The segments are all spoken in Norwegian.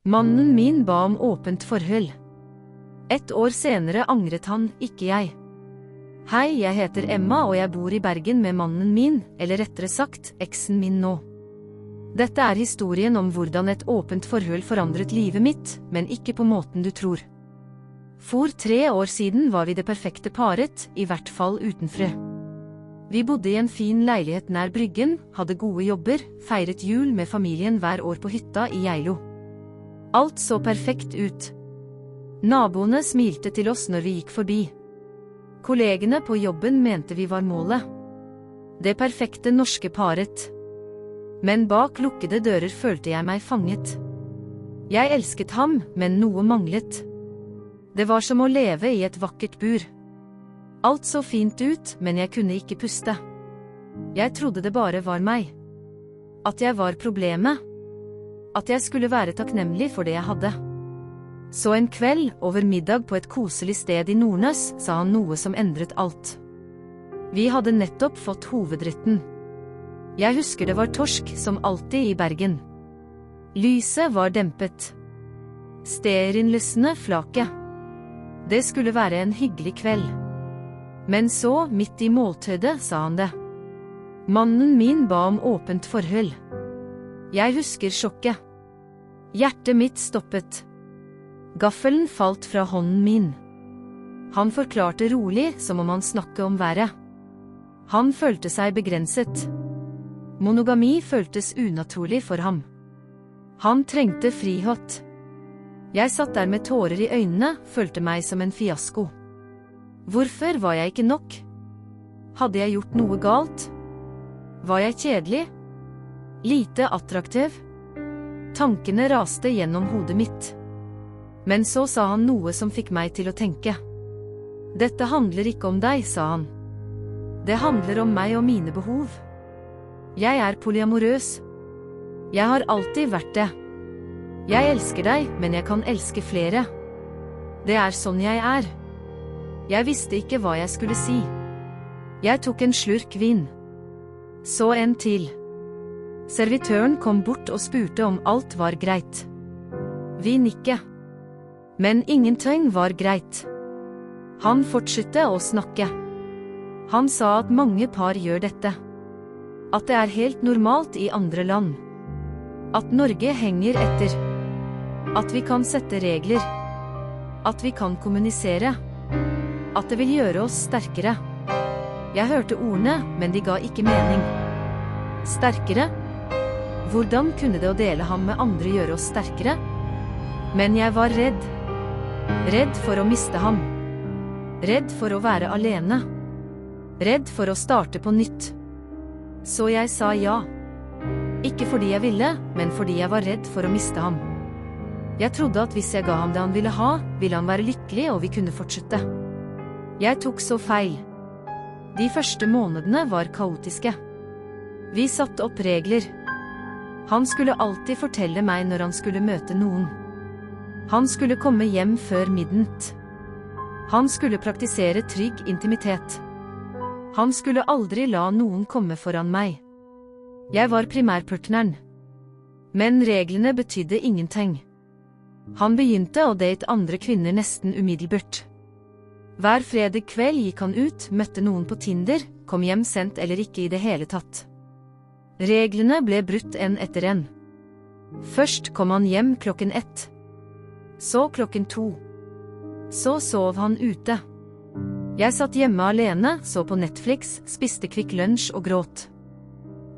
Mannen min ba om åpent forhold. Et år senere angret han, ikke jeg. Hei, jeg heter Emma og jeg bor i Bergen med mannen min, eller rettere sagt, eksen min nå. Dette er historien om hvordan et åpent forhold forandret livet mitt, men ikke på måten du tror. For 3 år siden var vi det perfekte paret, i hvert fall utenfra. Vi bodde i en fin leilighet nær Bryggen, hadde gode jobber, feiret jul med familien hver år på hytta i Geilo. Alt så perfekt ut. Naboene smilte til oss når vi gikk forbi. Kollegene på jobben mente vi var målet. Det perfekte norske paret. Men bak lukkede dører følte jeg meg fanget. Jeg elsket ham, men noe manglet. Det var som å leve i et vakkert bur. Alt så fint ut, men jeg kunne ikke puste. Jeg trodde det bare var meg. At jeg var problemet. At jeg skulle være takknemlig for det jeg hadde. Så en kveld, over middag på et koselig sted i Nordnes, sa han noe som endret alt. Vi hadde nettopp fått hovedretten. Jeg husker det var torsk, som alltid i Bergen. Lyset var dempet. Stearinlysene flaket. Det skulle være en hyggelig kveld. Men så, midt i måltøydet, sa han det. Mannen min ba om åpent forhold. Jeg husker sjokket. Hjertet mitt stoppet. Gaffelen falt fra hånden min. Han forklarte rolig, som om han snakket om været. Han følte seg begrenset. Monogami føltes unaturlig for ham. Han trengte frihet. Jeg satt der med tårer i øynene, følte meg som en fiasko. Hvorfor var jeg ikke nok? Hadde jeg gjort noe galt? Var jeg kjedelig? Lite attraktiv? Tankene raste gjennom hodet mitt. Men så sa han noe som fikk meg til å tenke. Dette handler ikke om deg, sa han. Det handler om meg og mine behov. Jeg er polyamorøs. Jeg har alltid vært det. Jeg elsker deg, men jeg kan elske flere. Det er sånn jeg er. Jeg visste ikke hva jeg skulle si. Jeg tok en slurk vin. Så en til. Servitøren kom bort og spurte om alt var greit. Vi nikket. Men ingenting var greit. Han fortsatte å snakke. Han sa at mange par gjør dette. At det er helt normalt i andre land. At Norge henger etter. At vi kan sette regler. At vi kan kommunisere. At det vil gjøre oss sterkere. Jeg hørte ordene, men de ga ikke mening. Sterkere? Hvordan kunne det å dele ham med andre gjøre oss sterkere? Men jeg var redd. Redd for å miste ham. Redd for å være alene. Redd for å starte på nytt. Så jeg sa ja. Ikke fordi jeg ville, men fordi jeg var redd for å miste ham. Jeg trodde at hvis jeg ga ham det han ville ha, ville han være lykkelig og vi kunne fortsette. Jeg tok så feil. De første månedene var kaotiske. Vi satte opp regler. Han skulle alltid fortelle meg når han skulle møte noen. Han skulle komme hjem før midnatt. Han skulle praktisere trygg intimitet. Han skulle aldri la noen komme foran meg. Jeg var primærpartneren. Men reglene betydde ingenting. Han begynte å date andre kvinner nesten umiddelbart. Hver fredag kveld gikk han ut, møtte noen på Tinder, kom hjem sent eller ikke i det hele tatt. Reglene ble brutt en etter en. Først kom han hjem 1:00. Så 2:00. Så sov han ute. Jeg satt hjemme alene, så på Netflix, spiste Kvikk Lunsj og gråt.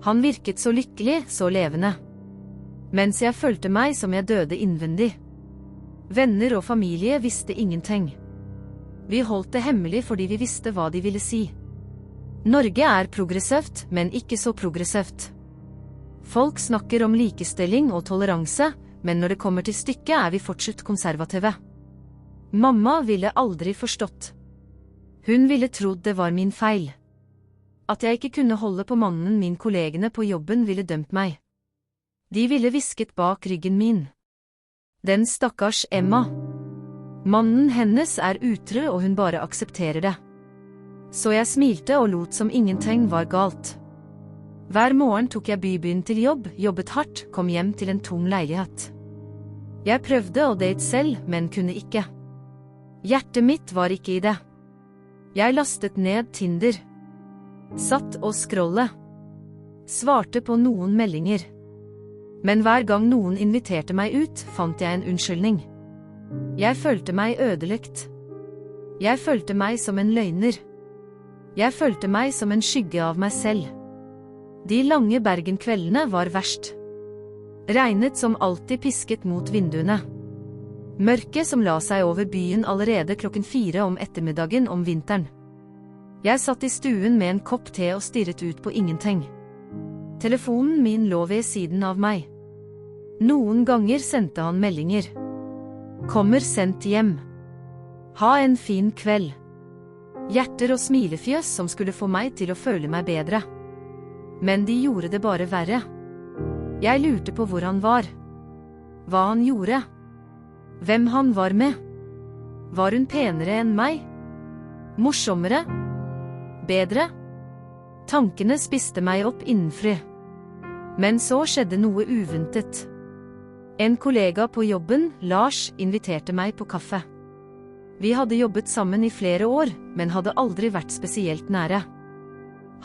Han virket så lykkelig, så levende. Mens jeg følte meg som jeg døde innvendig. Venner og familie visste ingenting. Vi holdt det hemmelig fordi vi visste hva de ville si. Norge er progressivt, men ikke så progressivt. Folk snakker om likestilling og toleranse, men når det kommer til stykket er vi fortsatt konservative. Mamma ville aldri forstått. Hun ville trodd det var min feil. At jeg ikke kunne holde på mannen min, kollegene på jobben ville dømt meg. De ville hvisket bak ryggen min. Den stakkars Emma. Mannen hennes er utro og hun bare aksepterer det. Så jeg smilte og lot som ingenting var galt. Hver morgen tok jeg bybyen til jobb, jobbet hardt, kom hjem til en tom leilighet. Jeg prøvde å date selv, men kunne ikke. Hjertet mitt var ikke i det. Jeg lastet ned Tinder. Satt og scrollet. Svarte på noen meldinger. Men hver gang noen inviterte meg ut, fant jeg en unnskyldning. Jeg følte meg ødelagt. Jeg følte meg som en løgner. Jeg følte meg som en skygge av meg selv. De lange Bergen-kveldene var verst. Regnet som alltid pisket mot vinduene. Mørket som la seg over byen allerede 4:00 om ettermiddagen om vinteren. Jeg satt i stuen med en kopp te og stirret ut på ingenting. Telefonen min lå ved siden av meg. Noen ganger sendte han meldinger. Kommer sendt hjem. Ha en fin kveld. Hjerter og smilefjøs som skulle få meg til å føle meg bedre. Men de gjorde det bare verre. Jeg lurte på hvor han var. Hva han gjorde. Hvem han var med. Var hun penere enn meg? Morsommere? Bedre? Tankene spiste meg opp innenfra. Men så skjedde noe uventet. En kollega på jobben, Lars, inviterte meg på kaffe. Vi hadde jobbet sammen i flere år, men hadde aldri vært spesielt nære.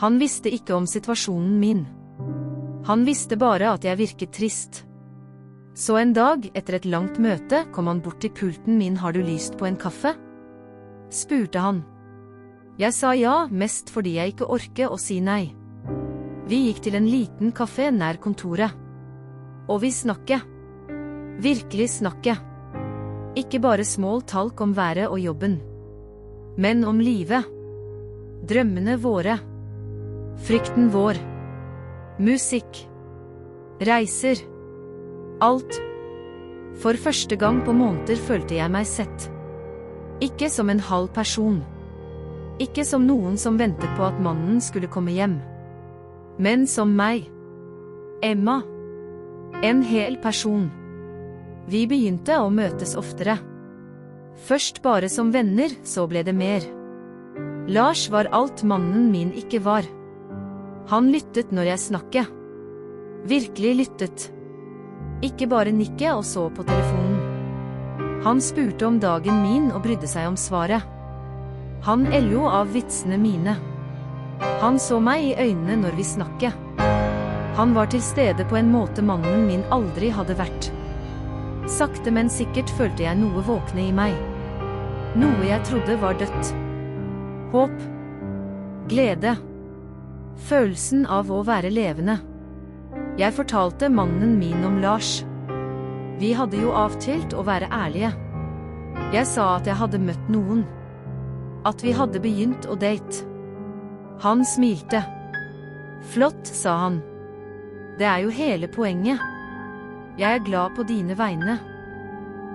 Han visste ikke om situasjonen min. Han visste bare at jeg virket trist. Så en dag, etter et langt møte, kom han bort til pulten min. Har du lyst på en kaffe? Spurte han. Jeg sa ja, mest fordi jeg ikke orket å si nei. Vi gikk til en liten kafé nær kontoret. Og vi snakket. Virkelig snakket. Ikke bare small talk om været og jobben. Men om livet. Drømmene våre. Frykten vår. Musikk. Reiser. Alt. For første gang på måneder følte jeg meg sett. Ikke som en halv person. Ikke som noen som ventet på at mannen skulle komme hjem. Men som meg. Emma. En hel person. Vi begynte å møtes oftere. Først bare som venner, så ble det mer. Lars var alt mannen min ikke var. Han lyttet når jeg snakket. Virkelig lyttet. Ikke bare nikke og så på telefonen. Han spurte om dagen min og brydde seg om svaret. Han lo av vitsene mine. Han så meg i øynene når vi snakket. Han var til stede på en måte mannen min aldri hadde vært. Sakte, men sikkert følte jeg noe våkne i meg. Noe jeg trodde var dødt. Håp. Glede. Følelsen av å være levende. Jeg fortalte mannen min om Lars. Vi hadde jo avtalt å være ærlige. Jeg sa at jeg hadde møtt noen. At vi hadde begynt å date. Han smilte. Flott, sa han. Det er jo hele poenget. Jeg er glad på dine vegne.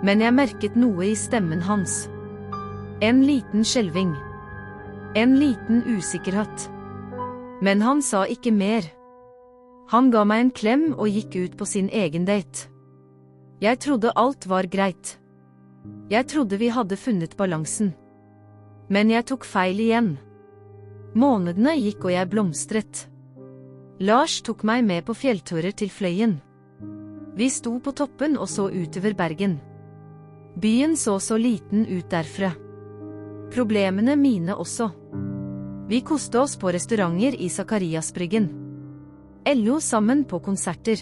Men jeg merket noe i stemmen hans. En liten skjelving. En liten usikkerhet. Men han sa ikke mer. Han ga meg en klem og gikk ut på sin egen date. Jeg trodde alt var greit. Jeg trodde vi hadde funnet balansen. Men jeg tok feil igjen. Månedene gikk og jeg blomstret. Lars tok meg med på fjellturer til Fløyen. Vi sto på toppen og så utover Bergen. Byen så liten ut derfra. Problemene mine også. Vi koste oss på restauranter i Zakariasbryggen. LO sammen på konserter.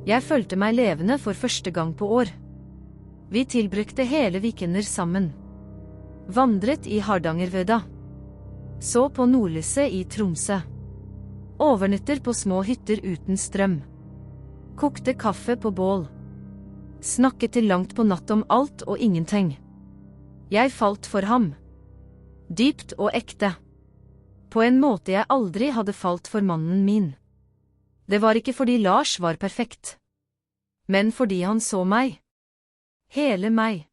Jeg følte meg levende for første gang på år. Vi tilbrukte hele weekender sammen. Vandret i Hardangervøda. Så på nordlyset i Tromsø. Overnatter på små hytter uten strøm. Kokte kaffe på bål. Snakket til langt på natt om alt og ingenting. Jeg falt for ham. Dypt og ekte. På en måte jeg aldri hadde falt for mannen min. Det var ikke fordi Lars var perfekt. Men fordi han så meg. Hele meg.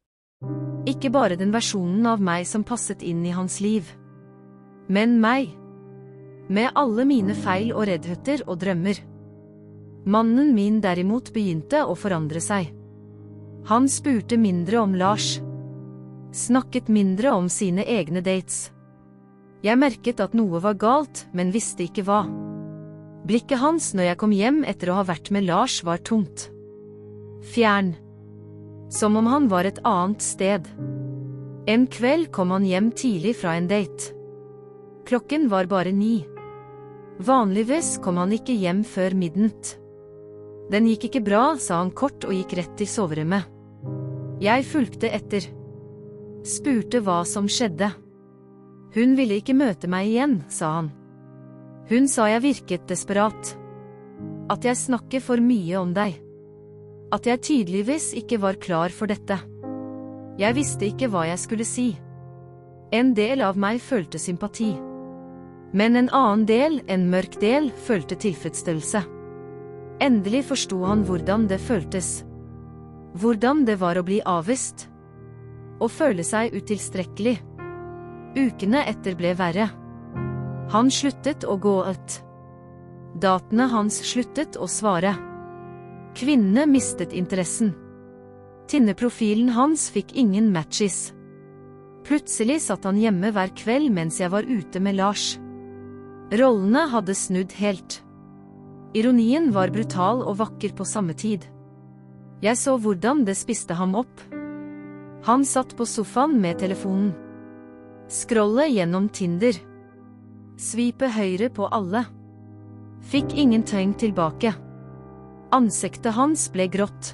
Ikke bare den versjonen av meg som passet inn i hans liv. Men meg. Med alle mine feil og reddhøtter og drømmer. Mannen min derimot begynte å forandre seg. Han spurte mindre om Lars. Snakket mindre om sine egne dates. Jeg merket at noe var galt, men visste ikke hva. Blikket hans når jeg kom hjem etter å ha vært med Lars var tungt. Fjern. Som om han var et annet sted. En kveld kom han hjem tidlig fra en date. Klokken var bare 9. Vanligvis kom han ikke hjem før midnatt. Den gikk ikke bra, sa han kort og gikk rett til soverommet. Jeg fulgte etter. Spurte hva som skjedde. Hun ville ikke møte meg igjen, sa han. Hun sa jeg virket desperat. At jeg snakker for mye om deg. At jeg tydeligvis ikke var klar for dette. Jeg visste ikke hva jeg skulle si. En del av meg følte sympati. Men en annen del, en mørk del, følte tilfredsstillelse. Endelig forsto han hvordan det føltes. Hvordan det var å bli avvist. Å føle seg utilstrekkelig. Ukene etter ble verre. Han sluttet å gå ut. Datene hans sluttet å svare. Kvinnene mistet interessen. Tinneprofilen hans fikk ingen matches. Plutselig satt han hjemme hver kveld mens jeg var ute med Lars. Rollene hadde snudd helt. Ironien var brutal og vakker på samme tid. Jeg så hvordan det spiste ham opp. Han satt på sofaen med telefonen. Scrolle gjennom Tinder. Svipe høyre på alle. Fikk ingenting tilbake. Ansiktet hans ble grått.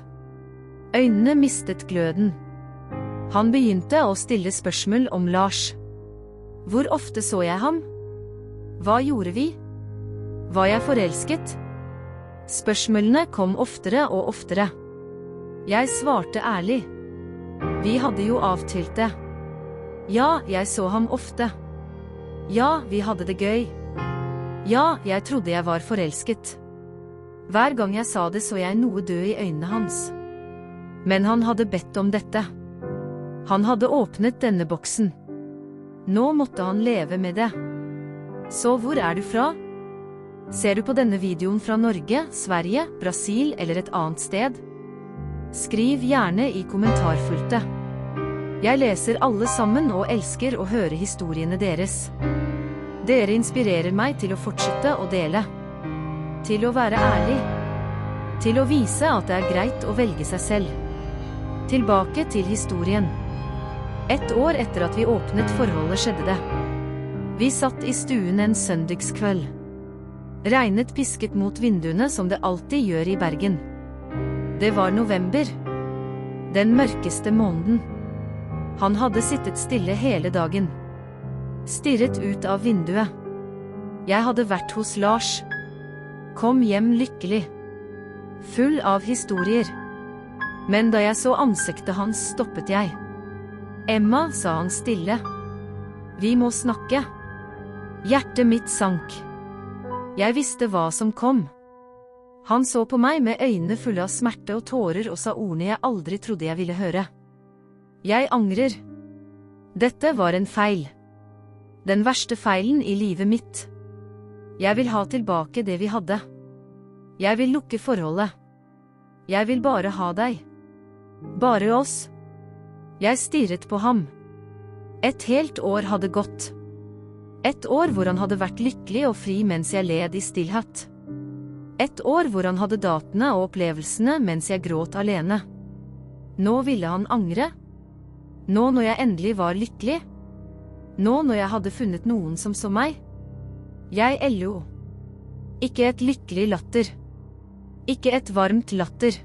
Øynene mistet gløden. Han begynte å stille spørsmål om Lars. Hvor ofte så jeg ham? Hva gjorde vi? Var jeg forelsket? Spørsmålene kom oftere og oftere. Jeg svarte ærlig. Vi hadde jo avtalt det. Ja, jeg så ham ofte. Ja, vi hadde det gøy. Ja, jeg trodde jeg var forelsket. Hver gang jeg sa det så jeg noe død i øynene hans. Men han hadde bedt om dette. Han hadde åpnet denne boksen. Nå måtte han leve med det. Så hvor er du fra? Ser du på denne videoen fra Norge, Sverige, Brasil eller et annet sted? Skriv gjerne i kommentarfeltet. Jeg leser alle sammen og elsker å høre historiene deres. Dere inspirerer meg til å fortsette å dele. Til å være ærlig. Til å vise at det er greit å velge seg selv. Tilbake til historien. 1 år etter at vi åpnet forholdet skjedde det. Vi satt i stuen en søndagskveld. Regnet pisket mot vinduene som det alltid gjør i Bergen. Det var november. Den mørkeste måneden. Han hadde sittet stille hele dagen. Stirret ut av vinduet. Jeg hadde vært hos Lars. Kom hjem lykkelig. Full av historier. Men da jeg så ansiktet hans stoppet jeg. Emma, sa han stille. Vi må snakke. Hjertet mitt sank. Jeg visste hva som kom. Han så på meg med øynene fulle av smerte og tårer og sa ordene jeg aldri trodde jeg ville høre. Jeg angrer. Dette var en feil. Den verste feilen i livet mitt. Jeg vil ha tilbake det vi hadde. Jeg vil lukke forholdet. Jeg vil bare ha deg. Bare oss. Jeg stirret på ham. 1 helt år hadde gått. 1 år hvor han hadde vært lykkelig og fri mens jeg led i stillhet. 1 år hvor han hadde datene og opplevelsene mens jeg gråt alene. Nå ville han angre. Nå når jeg endelig var lykkelig. Nå når jeg hadde funnet noen som så meg. Jeg lo. Ikke et lykkelig latter. Ikke et varmt latter.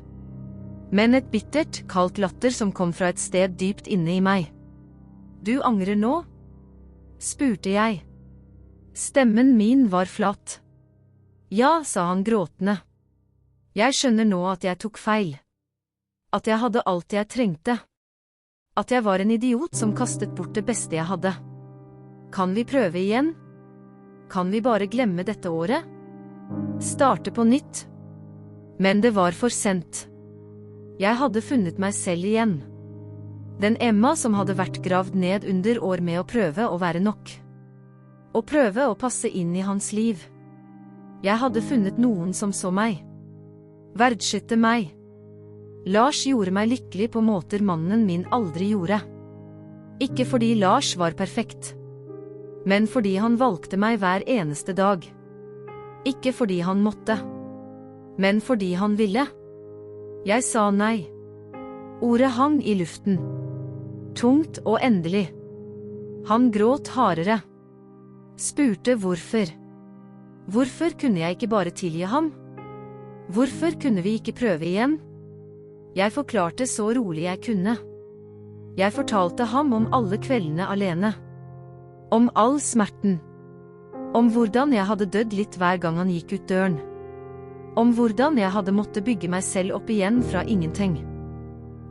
Men et bittert, kaldt latter som kom fra et sted dypt inne i meg. Du angrer nå? Spurte jeg. Stemmen min var flat. Ja, sa han gråtende. Jeg skjønner nå at jeg tok feil. At jeg hadde alt jeg trengte. At jeg var en idiot som kastet bort det beste jeg hadde. Kan vi prøve igjen? Kan vi bare glemme dette året? Starte på nytt? Men det var for sent. Jeg hadde funnet meg selv igjen. Den Emma som hadde vært gravd ned under år med å prøve å være nok. Å prøve å passe inn i hans liv. Jeg hadde funnet noen som så meg. Verdsatte meg. Lars gjorde meg lykkelig på måter mannen min aldri gjorde. Ikke fordi Lars var perfekt. Men fordi han valgte meg hver eneste dag. Ikke fordi han måtte. Men fordi han ville. Jeg sa nei. Ordet hang i luften. Tungt og endelig. Han gråt hardere. Spurte hvorfor. Hvorfor kunne jeg ikke bare tilgi ham? Hvorfor kunne vi ikke prøve igjen? Jeg forklarte så rolig jeg kunne. Jeg fortalte ham om alle kveldene alene. Om all smerten. Om hvordan jeg hadde dødd litt hver gang han gikk ut døren. Om hvordan jeg hadde måttet bygge meg selv opp igjen fra ingenting.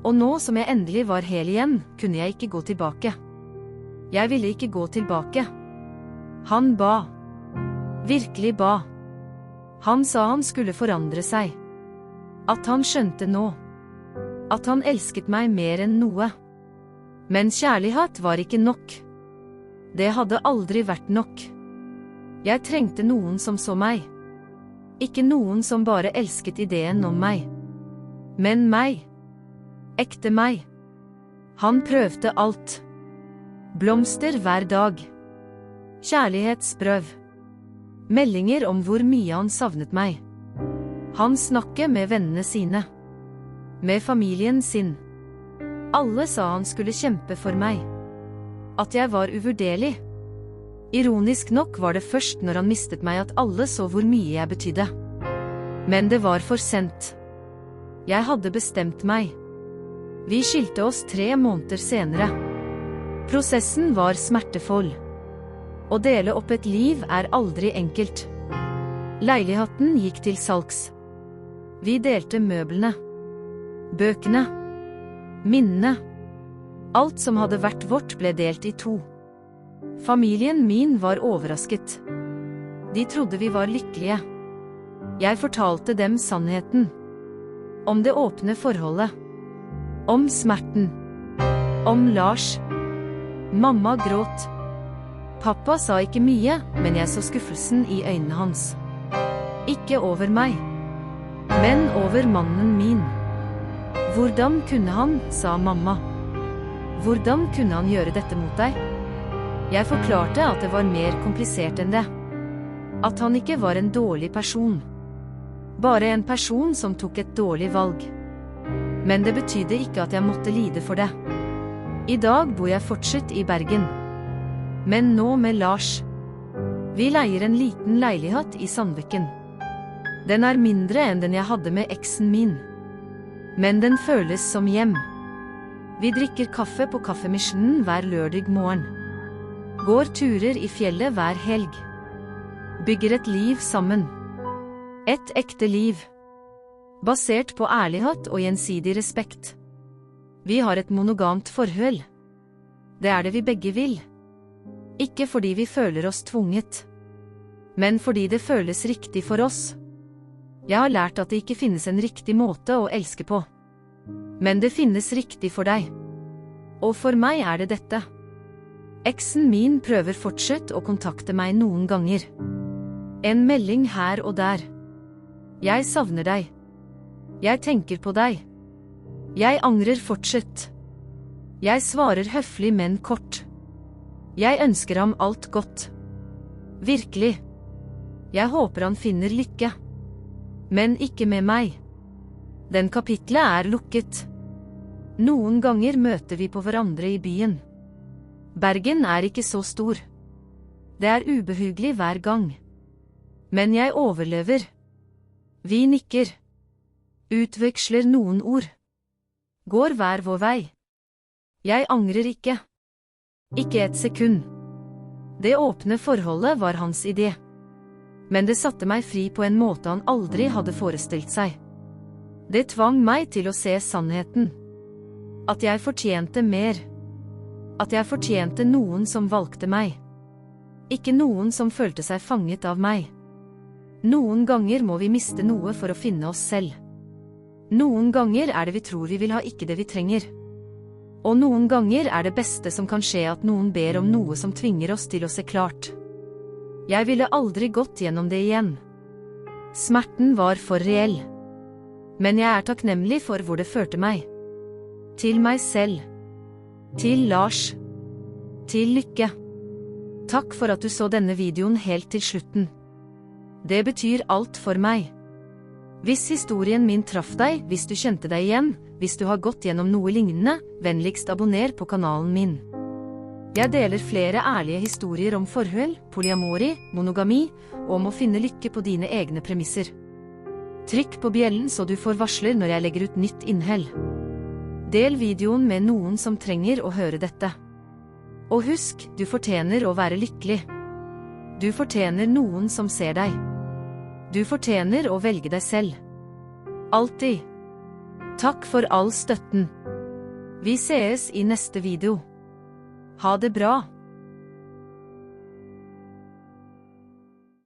Og nå som jeg endelig var hel igjen, kunne jeg ikke gå tilbake. Jeg ville ikke gå tilbake. Han ba. Virkelig ba. Han sa han skulle forandre seg. At han skjønte nå. At han elsket meg mer enn noe. Men kjærlighet var ikke nok. Det hadde aldri vært nok. Jeg trengte noen som så meg. Ikke noen som bare elsket ideen om meg. Men meg. Ekte meg. Han prøvde alt. Blomster hver dag. Kjærlighetsbrev. Meldinger om hvor mye han savnet meg. Han snakket med vennene sine. Med familien sin. Alle sa han skulle kjempe for meg. At jeg var uvurderlig. Ironisk nok var det først når han mistet meg at alle så hvor mye jeg betydde. Men det var for sent. Jeg hadde bestemt meg. Vi skilte oss 3 måneder senere. Prosessen var smertefull. Å dele opp et liv er aldri enkelt. Leiligheten gikk til salgs. Vi delte møblene. Bøkene. Minnene. Alt som hadde vært vårt ble delt i 2. Familien min var overrasket. De trodde vi var lykkelige. Jeg fortalte dem sannheten. Om det åpne forholdet. Om smerten. Om Lars. Mamma gråt. Pappa sa ikke mye, men jeg så skuffelsen i øynene hans. Ikke over meg, men over mannen min. Hvordan kunne han, sa mamma. Hvordan kunne han gjøre dette mot deg? Jeg forklarte at det var mer komplisert enn det. At han ikke var en dårlig person. Bare en person som tok et dårlig valg. Men det betydde ikke at jeg måtte lide for det. I dag bor jeg fortsatt i Bergen. Men nå med Lars. Vi leier en liten leilighet i Sandviken. Den er mindre enn den jeg hadde med eksen min. Men den føles som hjem. Vi drikker kaffe på kaffemisjonen hver lørdag morgen. Går turer i fjellet hver helg. Bygger et liv sammen. Et ekte liv. Basert på ærlighet og gjensidig respekt. Vi har et monogamt forhold. Det er det vi begge vil. Ikke fordi vi føler oss tvunget. Men fordi det føles riktig for oss. Jeg har lært at det ikke finnes en riktig måte å elske på. Men det finnes riktig for deg. Og for meg er det dette. Eksen min prøver fortsatt å kontakte meg noen ganger. En melding her og der. Jeg savner deg. Jeg tenker på deg. Jeg angrer fortsatt. Jeg svarer høflig, men kort. Jeg ønsker ham alt godt. Virkelig. Jeg håper han finner lykke. Men ikke med meg. Den kapitlet er lukket. Noen ganger møter vi på hverandre i byen. Bergen er ikke så stor. Det er ubehagelig hver gang. Men jeg overlever. Vi nikker. Utveksler noen ord. Går hver vår vei. Jeg angrer ikke. Ikke et sekund. Det åpne forholdet var hans idé. Men det satte meg fri på en måte han aldri hadde forestilt seg. Det tvang meg til å se sannheten. At jeg fortjente mer. At jeg fortjente noen som valgte meg. Ikke noen som følte seg fanget av meg. Noen ganger må vi miste noe for å finne oss selv. Noen ganger er det vi tror vi vil ha, ikke det vi trenger. Og noen ganger er det beste som kan skje at noen ber om noe som tvinger oss til å se klart. Jeg ville aldri gått gjennom det igjen. Smerten var for reell. Men jeg er takknemlig for hvor det førte meg. Til meg selv. Til Lars. Til lykke. Takk for at du så denne videoen helt til slutten. Det betyr alt for meg. Hvis historien min traff deg, hvis du kjente deg igjen, hvis du har gått gjennom noe lignende, vennligst abonner på kanalen min. Jeg deler flere ærlige historier om forhold, polyamori, monogami, og om å finne lykke på dine egne premisser. Trykk på bjellen så du får varsler når jeg legger ut nytt innhold. Del videoen med noen som trenger å høre dette. Og husk, du fortjener å være lykkelig. Du fortjener noen som ser deg. Du fortjener å velge deg selv. Alltid. Takk for all støtten. Vi sees i neste video. Ha det bra.